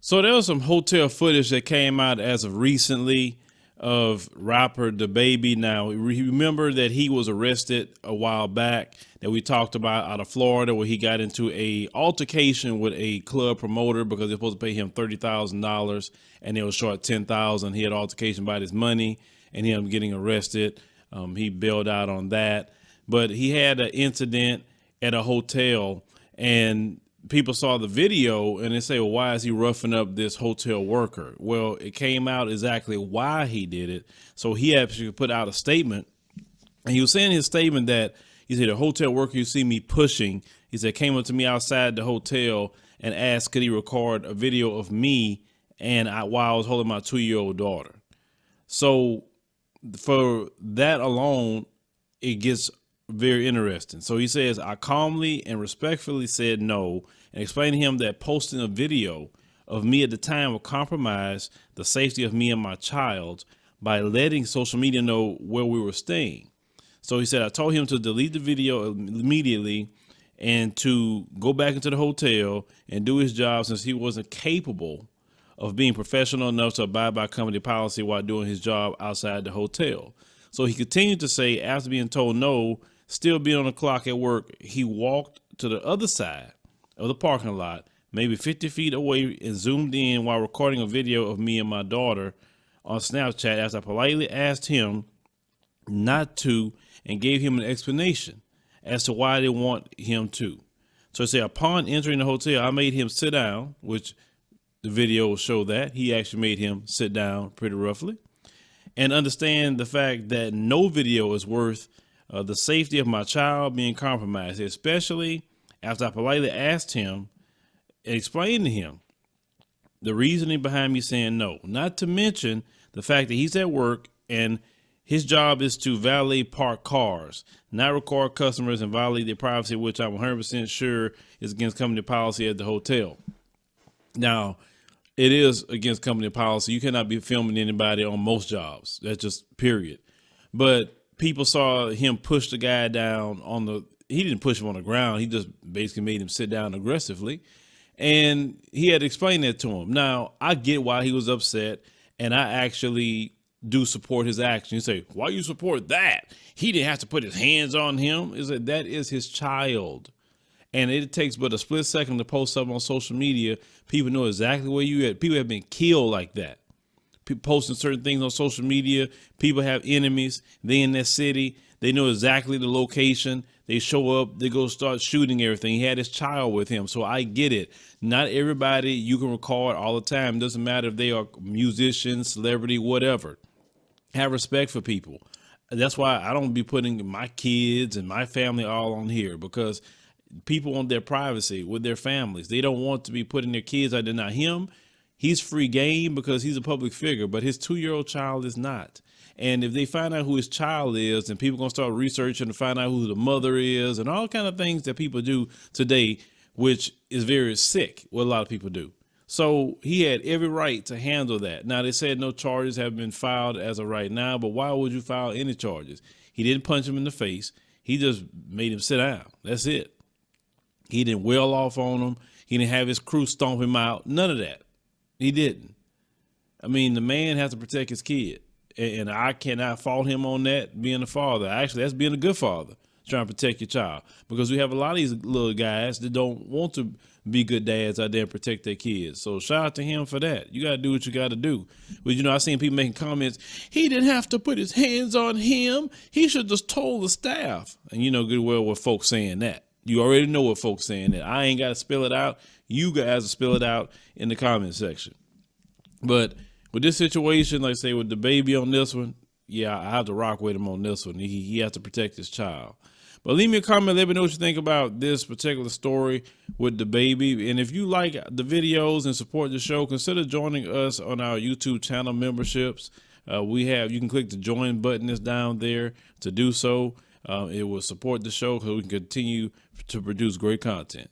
So there was some hotel footage that came out as of recently of rapper DaBaby. Now, remember that he was arrested a while back that we talked about out of Florida, where he got into a altercation with a club promoter because they're supposed to pay him $30,000 and they were short $10,000. He had altercation about his money and him getting arrested. He bailed out on that, but he had an incident at a hotel and people saw the video and they say, well, why is he roughing up this hotel worker? Well, it came out exactly why he did it. So he actually put out a statement, and he was saying in his statement that he said, a hotel worker you see me pushing, he said, came up to me outside the hotel and asked, could he record a video of me and while I was holding my 2-year-old daughter. So for that alone, it gets very interesting. So he says, I calmly and respectfully said no and explained to him that posting a video of me at the time would compromise the safety of me and my child by letting social media know where we were staying. So he said, I told him to delete the video immediately and to go back into the hotel and do his job, since he wasn't capable of being professional enough to abide by company policy while doing his job outside the hotel. So he continued to say, after being told no, still being on the clock at work, he walked to the other side of the parking lot, maybe 50 feet away, and zoomed in while recording a video of me and my daughter on Snapchat as I politely asked him not to and gave him an explanation as to why they want him to. So he said, upon entering the hotel, I made him sit down, which the video will show that he actually made him sit down pretty roughly, and understand the fact that no video is worth the safety of my child being compromised, especially after I politely asked him and explained to him the reasoning behind me saying no, not to mention the fact that he's at work and his job is to valet park cars, not record customers and violate their privacy, which I'm 100% sure is against company policy at the hotel. Now, it is against company policy. You cannot be filming anybody on most jobs. That's just period. But people saw him push the guy down on he didn't push him on the ground. He just basically made him sit down aggressively. And he had to explain that to him. Now, I get why he was upset, and I actually do support his action. You say, why you support that? He didn't have to put his hands on him. That is his child. And it takes but a split second to post something on social media. People know exactly where you at. People have been killed like that. People posting certain things on social media. People have enemies. They in that city. They know exactly the location. They show up. They go start shooting everything. He had his child with him. So I get it. Not everybody you can record all the time. It doesn't matter if they are musicians, celebrity, whatever. Have respect for people. That's why I don't be putting my kids and my family all on here, because people want their privacy with their families. They don't want to be putting their kids out there. Now him, he's free game because he's a public figure, but his 2-year-old child is not. And if they find out who his child is, and people gonna start researching to find out who the mother is and all kind of things that people do today, which is very sick, what a lot of people do. So he had every right to handle that. Now, they said no charges have been filed as of right now, but why would you file any charges? He didn't punch him in the face. He just made him sit down. That's it. He didn't wail off on him. He didn't have his crew stomp him out. None of that. He didn't. I mean, the man has to protect his kid, and I cannot fault him on that, being a father. Actually, that's being a good father, trying to protect your child, because we have a lot of these little guys that don't want to be good dads out there and protect their kids. So shout out to him for that. You got to do what you got to do. But, you know, I seen people making comments. He didn't have to put his hands on him. He should just told the staff. And you know good well what folks saying that. You already know what folks saying that. I ain't got to spell it out. You guys will spill it out in the comment section. But with this situation, like I say, with DaBaby on this one, yeah, I have to rock with him on this one. He has to protect his child. But leave me a comment. Let me know what you think about this particular story with DaBaby. And if you like the videos and support the show, consider joining us on our YouTube channel memberships. You can click the join button that's down there to do so. It will support the show so we can continue to produce great content.